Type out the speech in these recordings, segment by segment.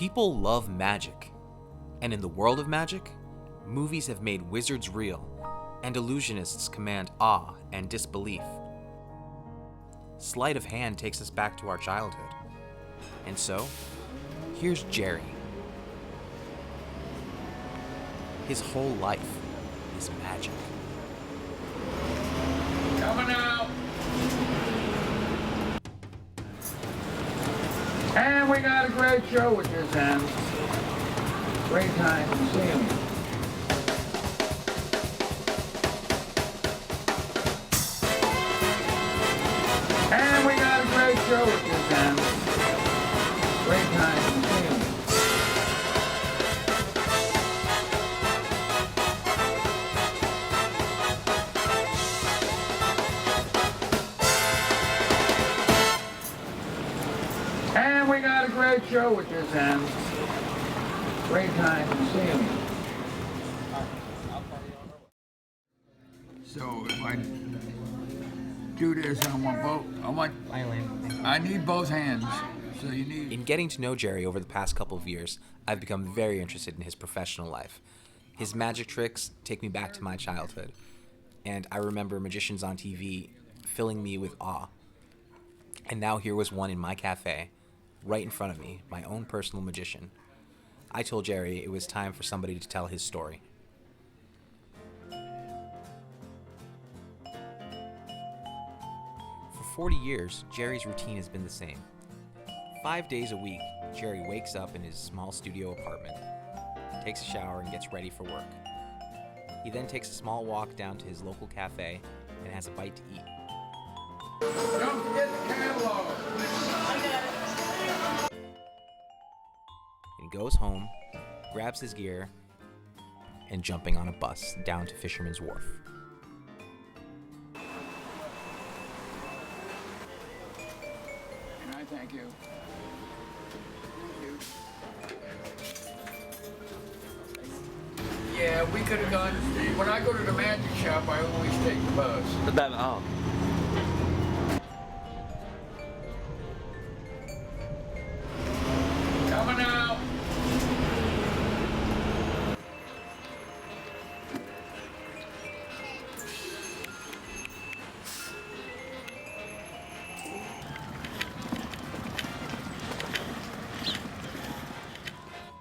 People love magic, and in the world of magic, movies have made wizards real, and illusionists command awe and disbelief. Sleight of hand takes us back to our childhood. And so, here's Jerry. His whole life is magic. Coming out! And we got a great show with this end. Great time to see him. And we got a great show with this end. Great time to see him. And we got a great show with this end. Great time to see him. So if I do this, I need both hands. So you need. In getting to know Jerry over the past couple of years, I've become very interested in his professional life. His magic tricks take me back to my childhood, and I remember magicians on TV filling me with awe. And now here was one in my cafe, right in front of me, my own personal magician. I told Jerry it was time for somebody to tell his story. For 40 years, Jerry's routine has been the same. 5 days a week, Jerry wakes up in his small studio apartment, takes a shower, and gets ready for work. He then takes a small walk down to his local cafe and has a bite to eat. Don't forget the catalog. And he goes home, grabs his gear, and jumping on a bus down to Fisherman's Wharf. And I thank you. Yeah, we could have gone. When I go to the magic shop, I always take the bus. Coming out.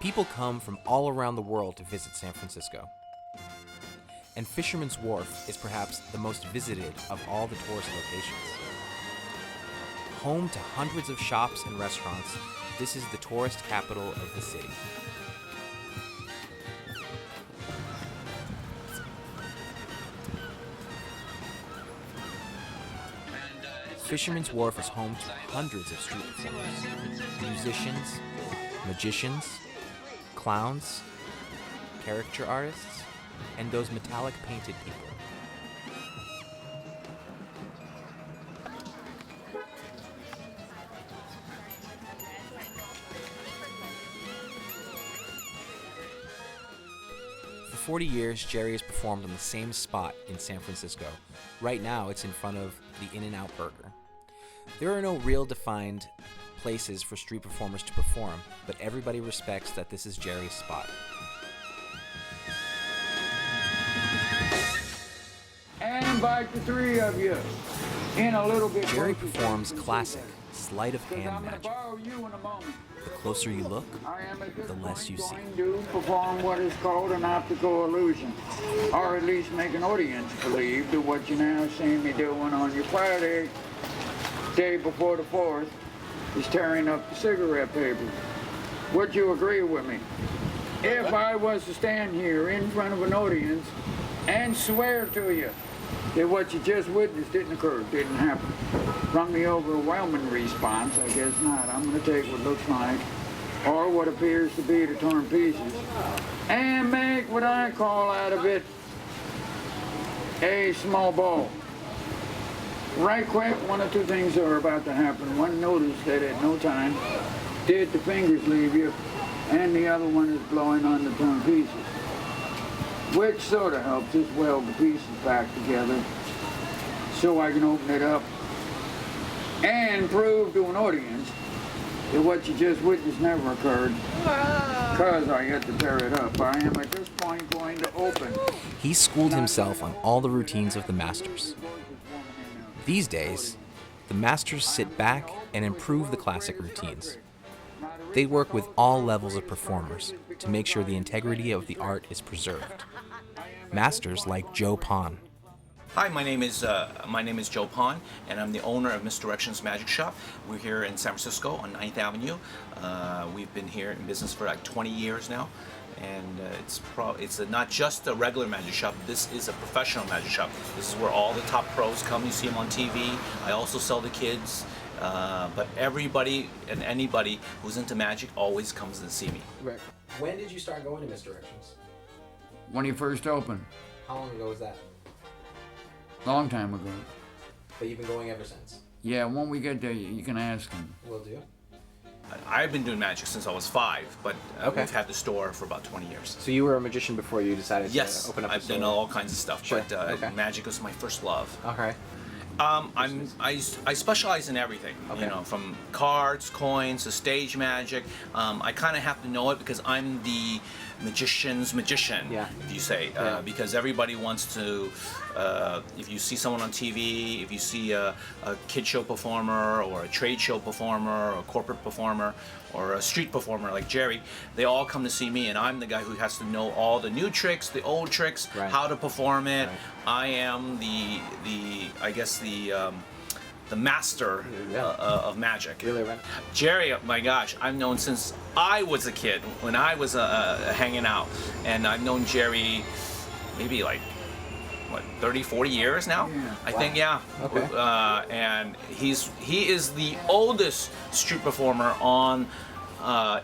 People come from all around the world to visit San Francisco. And Fisherman's Wharf is perhaps the most visited of all the tourist locations. Home to hundreds of shops and restaurants, this is the tourist capital of the city. Fisherman's Wharf is home to hundreds of street performers, musicians, magicians, clowns, caricature artists, and those metallic painted people. For 40 years, Jerry has performed on the same spot in San Francisco. Right now, it's in front of the In-N-Out Burger. There are no real defined places for street performers to perform, but everybody respects that this is Jerry's spot. And invite the three of you in a little bit. Jerry performs classic sleight of hand I'm going to magic. borrow you in a moment. The closer you look, I am at this the less you see. point going to perform what is called an optical illusion, or at least make an audience believe that what you're now seeing me doing on your Friday, day before the 4th, is tearing up the cigarette paper. Would you agree with me? If I was to stand here in front of an audience and swear to you that what you just witnessed didn't occur, didn't happen, from the overwhelming response, I guess not. I'm going to take what looks like, or what appears to be the torn pieces, and make what I call out of it a small ball. Right quick, one or two things are about to happen. One, notice that at no time did the fingers leave you, and the other one is blowing on the torn pieces, which sort of helps us weld the pieces back together so I can open it up and prove to an audience that what you just witnessed never occurred, because I had to tear it up. I am at this point going to open. He schooled himself on all the routines of the masters. These days, the masters sit back and improve the classic routines. They work with all levels of performers to make sure the integrity of the art is preserved. Masters like Joe Pon. Hi, my name is Joe Pon, and I'm the owner of Misdirections Magic Shop. We're here in San Francisco on 9th Avenue. We've been here in business for like 20 years now, and it's not just a regular magic shop. This is a professional magic shop. This is where all the top pros come. You see them on TV. I also sell to kids, but everybody and anybody who's into magic always comes and see me. Right. When did you start going to Misdirections? When he first opened, How long ago was that? long time ago. But you've been going ever since. Yeah, when we get there, you can ask him. Will do. I've been doing magic since I was 5, but Okay. we've had the store for about 20 years. So you were a magician before you decided Yes, to open up a I've store? done all kinds of stuff, Sure, but okay. magic was my first love. Okay. I specialize in everything, Okay. you know, from cards, coins, to stage magic. I kind of have to know it because I'm the magician's magician, Yeah. if you say, Yeah. because everybody wants to, if you see someone on TV, if you see a kid show performer or a trade show performer or a corporate performer or a street performer like Jerry, they all come to see me, and I'm the guy who has to know all the new tricks, the old tricks, Right. how to perform it. Right. I am the master Yeah. of magic. Really, right? Jerry, my gosh, I've known since I was a kid, when I was hanging out, and I've known Jerry maybe like, what, 30, 40 years now? Yeah. I think, yeah. Okay. And he is the oldest street performer on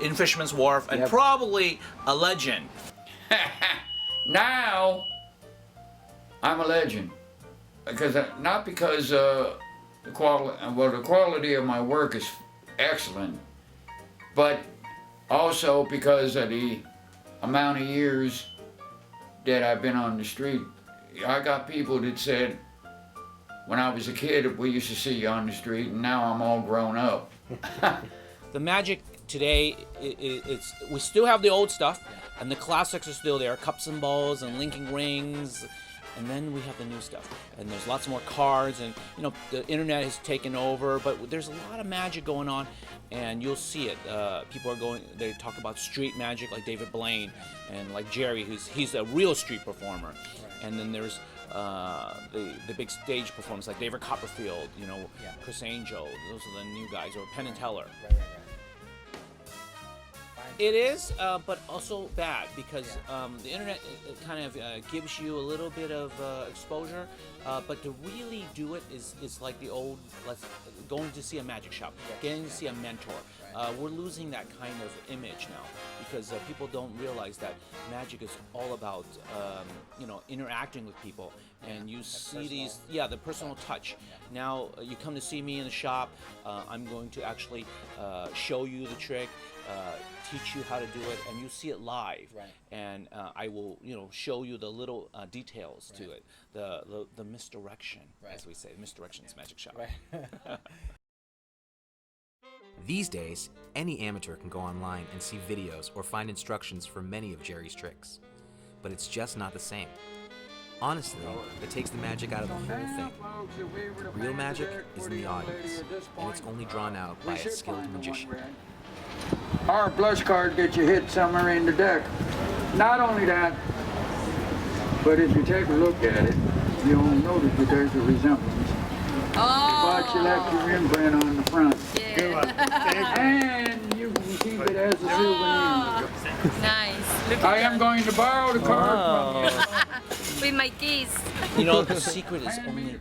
in Fisherman's Wharf, and Yep. probably a legend. Now, I'm a legend. Not because the quality of my work is excellent, but also because of the amount of years that I've been on the street. I got people that said, when I was a kid, we used to see you on the street, and now I'm all grown up. The magic today, we still have the old stuff, and the classics are still there, cups and balls and linking rings, and then we have the new stuff, and there's lots more cards, and you know the internet has taken over, but there's a lot of magic going on, and you'll see it. People are they talk about street magic like David Blaine, and like Jerry, he's a real street performer, and then there's the big stage performers like David Copperfield, you know, Yeah. Chris Angel, those are the new guys, or Penn and Teller. Right. It is, but also bad because the internet kind of gives you a little bit of exposure, but to really do it is like the old, going to see a magic shop, getting to see a mentor. We're losing that kind of image now because people don't realize that magic is all about you know, interacting with people, and you see these, the personal touch. Now you come to see me in the shop, I'm going to actually show you the trick, teach you how to do it, and you see it live. Right. And I will, you know, show you the little details to it, the misdirection, as we say, Misdirections Magic Shop. Right. These days, any amateur can go online and see videos or find instructions for many of Jerry's tricks. But it's just not the same. Honestly, it takes the magic out of the whole thing. Real magic is in the audience, and it's only drawn out by a skilled magician. Our blush card gets you hit somewhere in the deck. Not only that, but if you take a look at it, you'll notice that there's a resemblance. But you left your imprint on the front. And you can keep it as a souvenir. Nice. Look I at am going to borrow the card from you. that. With my keys. You know, the secret is only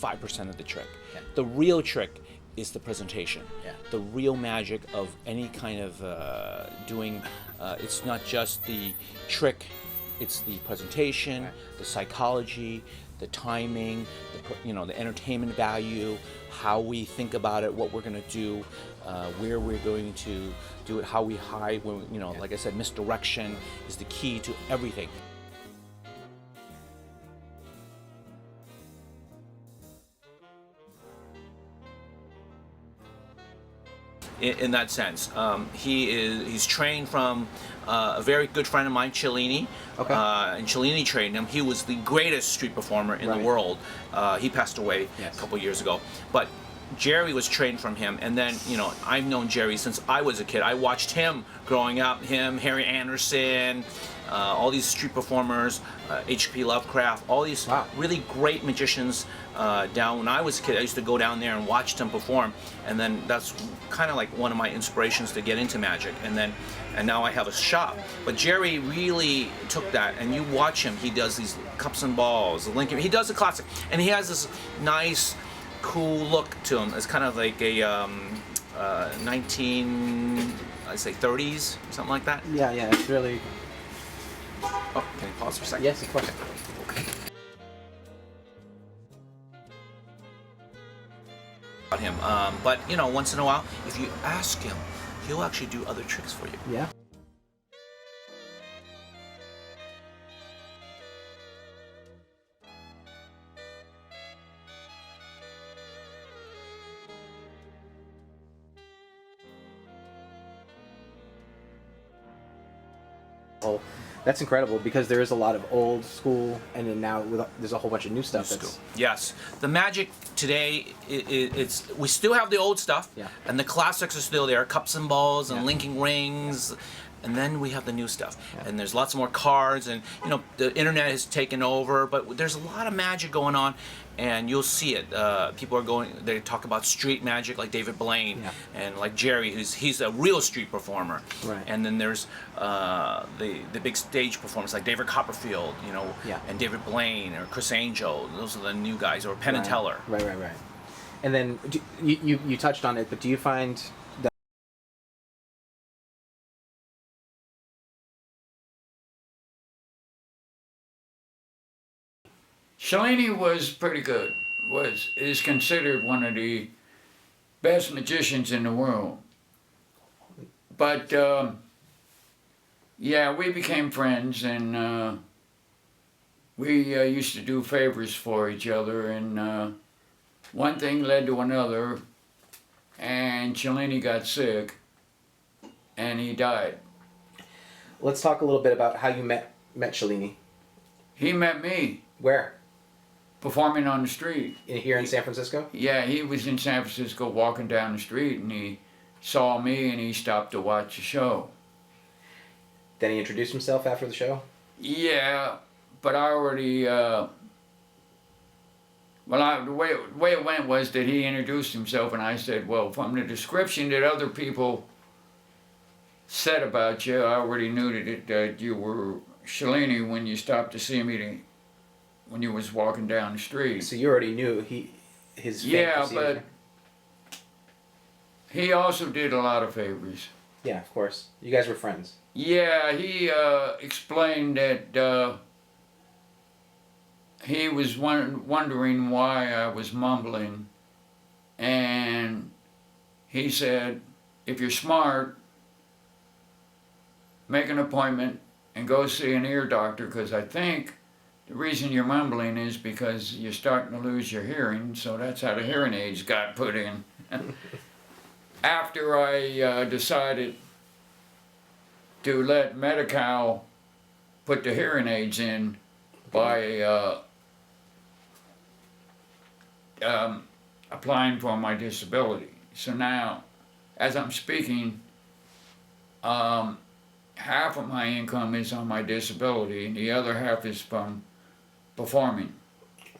5% of the trick. The real trick is the presentation. Yeah. The real magic of any kind of doing, it's not just the trick, it's the presentation, the psychology, the timing, you know, the entertainment value, how we think about it, what we're going to do, where we're going to do it, how we hide, when, you know, like I said, misdirection is the key to everything. in that sense. He's trained from a very good friend of mine, Cellini. Okay. And Cellini trained him. He was the greatest street performer in the world. He passed away a couple years ago. But Jerry was trained from him, and then, you know, I've known Jerry since I was a kid. I watched him growing up, him, Harry Anderson, all these street performers, H.P. Lovecraft, all these really great magicians down when I was a kid. I used to go down there and watch them perform, and then that's kind of like one of my inspirations to get into magic. And now I have a shop. But Jerry really took that, and you watch him. He does these cups and balls, the Lincoln. He does the classic, and he has this nice, cool look to him. It's kind of like a 30s, something like that. Yeah, it's really. Oh, can you pause for a second? Yes, of course. About him, but you know, once in a while, if you ask him, he'll actually do other tricks for you. Yeah. Oh, that's incredible, because there is a lot of old school, and then now there's a whole bunch of new stuff. Yes, the magic today, we still have the old stuff, and the classics are still there, cups and balls and linking rings, and then we have the new stuff, and there's lots more cards, and you know, the internet has taken over, but there's a lot of magic going on, and you'll see it. People are they talk about street magic, like David Blaine, and like Jerry, he's a real street performer. Right. And then there's the big stage performers like David Copperfield, you know, and David Blaine or Chris Angel. Those are the new guys, or Penn and Teller. Right. And then you touched on it, but do you find that Cellini was pretty good. Is considered one of the best magicians in the world. But yeah, we became friends, and we used to do favors for each other, and one thing led to another, and Cellini got sick, and he died. Let's talk a little bit about how you met Cellini. He met me. Where? Performing on the street. Here in San Francisco? Yeah, he was in San Francisco walking down the street, and he saw me, and he stopped to watch the show. Then he introduced himself after the show? Yeah, but I already, the way it went was that he introduced himself, and I said, well, from the description that other people said about you, I already knew that you were Cellini when you stopped to see me when you was walking down the street. So you already knew his Yeah, but he also did a lot of favors. Yeah, of course. You guys were friends. Yeah, he explained that he was wondering why I was mumbling, and he said, if you're smart, make an appointment and go see an ear doctor, because I think the reason you're mumbling is because you're starting to lose your hearing, so that's how the hearing aids got put in. After I decided to let Medi-Cal put the hearing aids in by applying for my disability. So now, as I'm speaking, half of my income is on my disability, and the other half is from performing.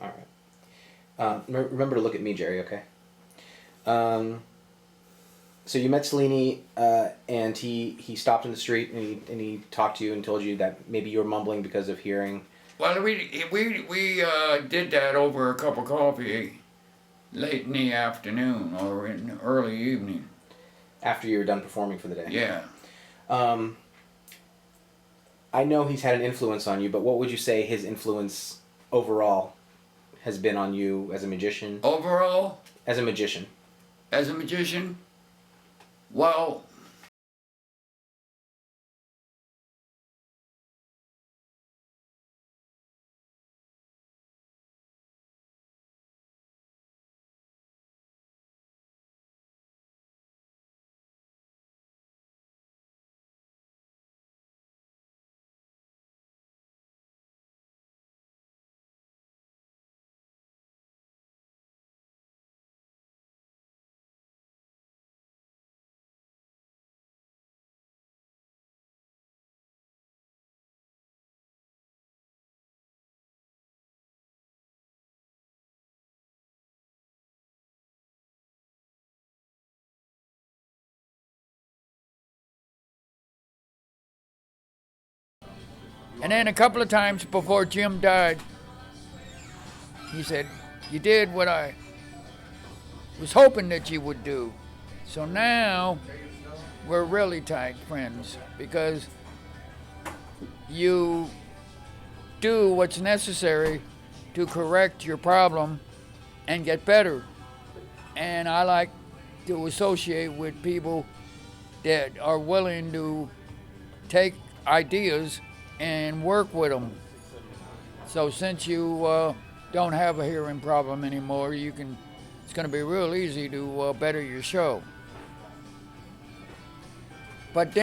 All right. Remember to look at me, Jerry, okay? So you met Cellini, and he stopped in the street, and he talked to you and told you that maybe you were mumbling because of hearing. Well, we did that over a cup of coffee late in the afternoon or in the early evening. After you were done performing for the day. Yeah. I know he's had an influence on you, but what would you say his influence overall has been on you as a magician? Overall? As a magician. As a magician? Well, And then a couple of times before Jim died, he said, you did what I was hoping that you would do. So now we're really tight friends because you do what's necessary to correct your problem and get better. And I like to associate with people that are willing to take ideas and work with them. So since you don't have a hearing problem anymore, it's going to be real easy to better your show. But then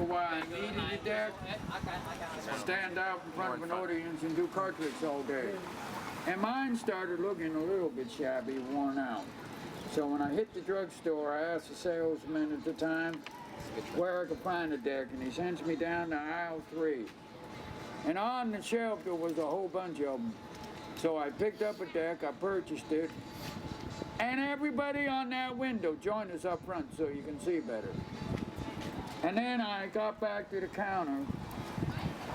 why I needed the deck, stand out in front of an audience and do card tricks all day. And mine started looking a little bit shabby, worn out. So when I hit the drugstore, I asked the salesman at the time where I could find a deck, and he sends me down to aisle 3. And on the shelf there was a whole bunch of them. So I picked up a deck, I purchased it, and everybody on that window joined us up front so you can see better. And then I got back to the counter,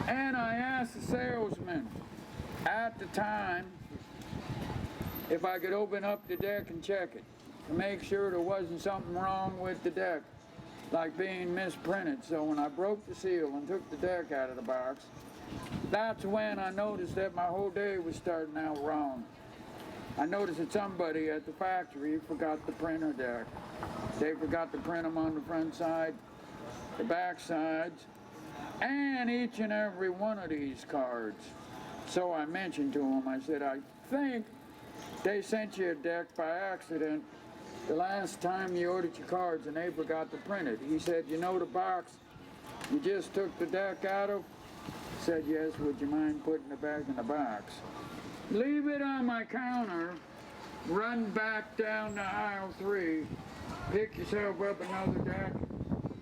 and I asked the salesman at the time if I could open up the deck and check it to make sure there wasn't something wrong with the deck, like being misprinted. So when I broke the seal and took the deck out of the box, that's when I noticed that my whole day was starting out wrong. I noticed that somebody at the factory forgot to print a deck. They forgot to print them on the front side, the back sides, and each and every one of these cards. So I mentioned to him, I said, I think they sent you a deck by accident the last time you ordered your cards and they forgot to print it. He said, you know the box you just took the deck out of? I said, yes, would you mind putting it back in the box? Leave it on my counter, run back down to aisle 3, pick yourself up another deck,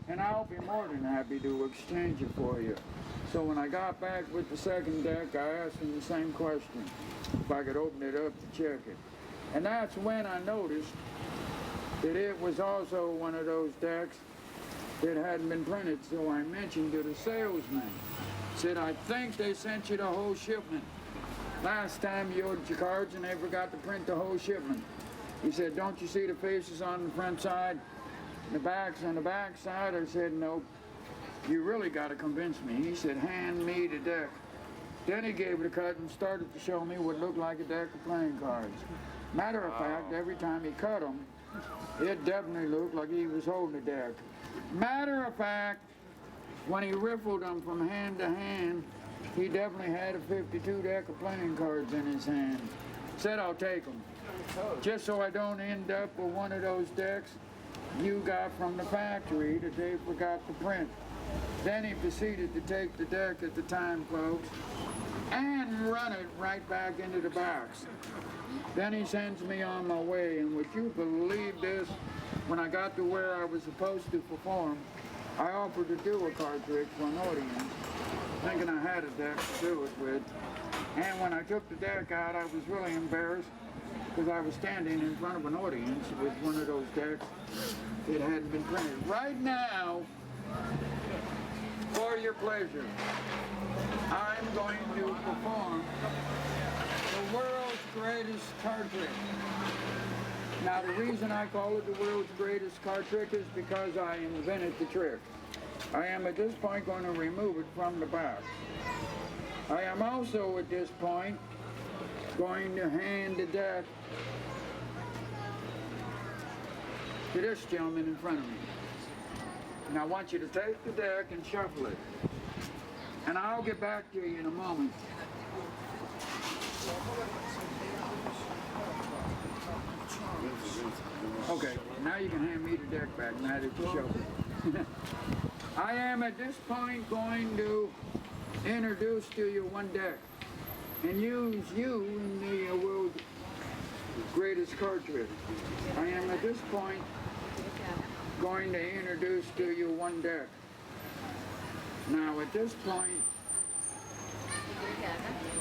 and I'll be more than happy to exchange it for you. So when I got back with the second deck, I asked him the same question, if I could open it up to check it. And that's when I noticed that it was also one of those decks that hadn't been printed. So I mentioned to the salesman, said, I think they sent you the whole shipment. Last time you ordered your cards and they forgot to print the whole shipment. He said, don't you see the faces on the front side? The backs on the back side? I said, no, you really got to convince me. He said, hand me the deck. Then he gave it a cut and started to show me what looked like a deck of playing cards. Matter of fact, every time he cut them, it definitely looked like he was holding a deck. Matter of fact, when he riffled them from hand to hand, he definitely had a 52 deck of playing cards in his hand. Said, I'll take them. Just so I don't end up with one of those decks you got from the factory that they forgot to print. Then he proceeded to take the deck at the time, folks, and run it right back into the box. Then he sends me on my way, and would you believe this? When I got to where I was supposed to perform, I offered to do a card trick for an audience, thinking I had a deck to do it with. And when I took the deck out, I was really embarrassed because I was standing in front of an audience with one of those decks that hadn't been printed. Right now, for your pleasure, I'm going to perform the world's greatest card trick. Now, the reason I call it the world's greatest card trick is because I invented the trick. I am at this point going to remove it from the box. I am also at this point going to hand the deck to this gentleman in front of me. And I want you to take the deck and shuffle it. And I'll get back to you in a moment. Okay, now you can hand me the deck back now that you shuffle it. I am at this point going to introduce to you one deck and use you in the world's greatest card trick. I am at this point going to introduce to you one deck Now at this point,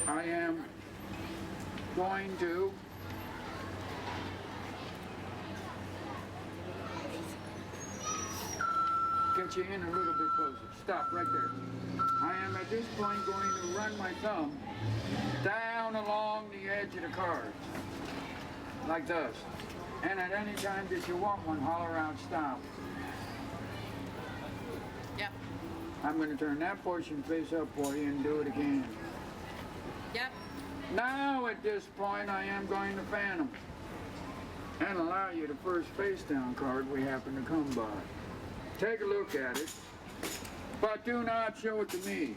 I am going to get you in a little bit closer. Stop right there. I am at this point going to run my thumb down along the edge of the card, like this. And at any time that you want one, holler out, stop. Yep. I'm going to turn that portion face up for you and do it again. Yep. Now at this point, I am going to fan them and allow you the first face down card we happen to come by. Take a look at it, but do not show it to me.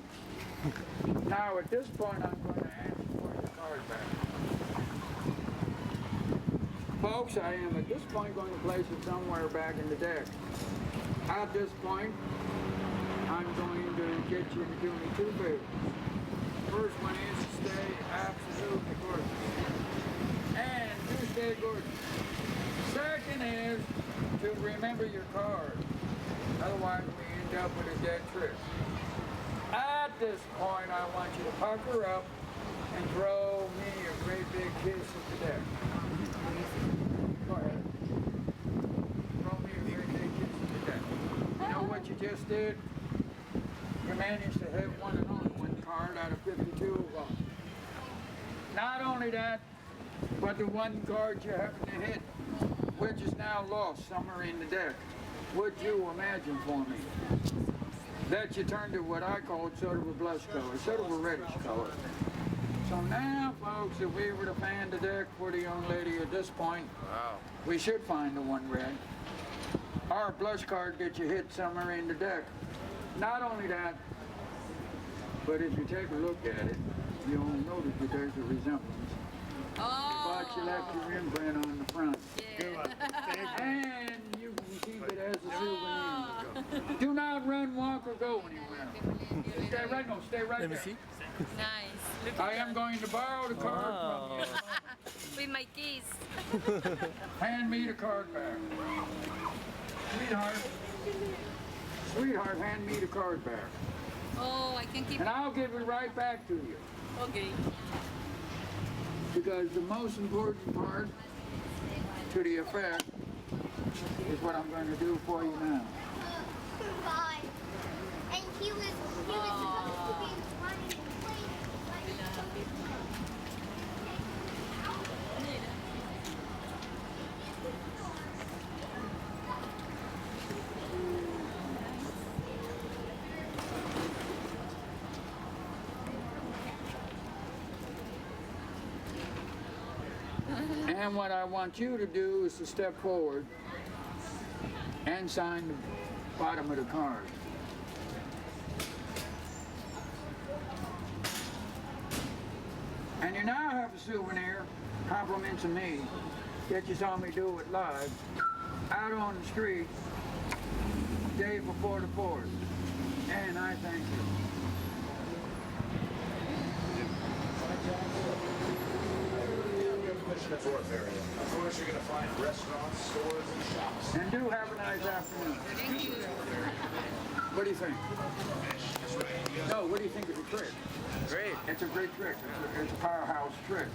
Now at this point, I'm going to ask you for your card back. Folks, I am at this point going to place it somewhere back in the deck. At this point, I'm going to get you to do me two favors. First one is to stay absolutely gorgeous. And do stay gorgeous. Second is to remember your card. Otherwise, we end up with a dead trick. At this point, I want you to pucker up and throw me a great big kiss at the deck. Go ahead. Throw me a great big kiss at the deck. You know what you just did? You managed to hit one and only one card out of 52 of them. Not only that, but the one card you happen to hit, which is now lost somewhere in the deck. Would you imagine for me that you turned to what I called sort of a blush color, sort of a reddish color. So now, folks, if we were to fan the deck for the young lady at this point, we should find the one red. Our blush card that you hit somewhere in the deck. Not only that, but if you take a look at it, you'll notice that there's a resemblance. Oh. But you left your imprint on the front. Yeah. And you can keep it as a souvenir. Do not run, walk, or go anywhere. Stay right, no, stay right there. Nice. Look I at am going to borrow the card from you. with my keys. Hand me the card back. Sweetheart, hand me the card back. Oh, I can keep And it. I'll give it right back to you. Okay. Because the most important part to the effect is what I'm going to do for you now. God. And he was supposed to be running in place. And what I want you to do is to step forward and sign the bottom of the card. And you now have a souvenir, compliments of me, that you saw me do it live, out on the street, day before the 4th. And I thank you. Of course, you're going to find restaurants, stores, and shops. And do have a nice afternoon. Thank you. What do you think? No, what do you think of the trick? Great. It's a great trick. It's a powerhouse trick.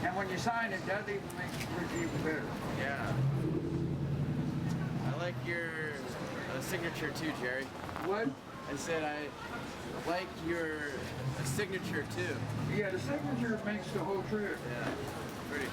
And when you sign it, that even makes the trick even better. Yeah. I like your signature too, Jerry. What? I said I like your signature too. Yeah, the signature makes the whole trick. Yeah. Pretty.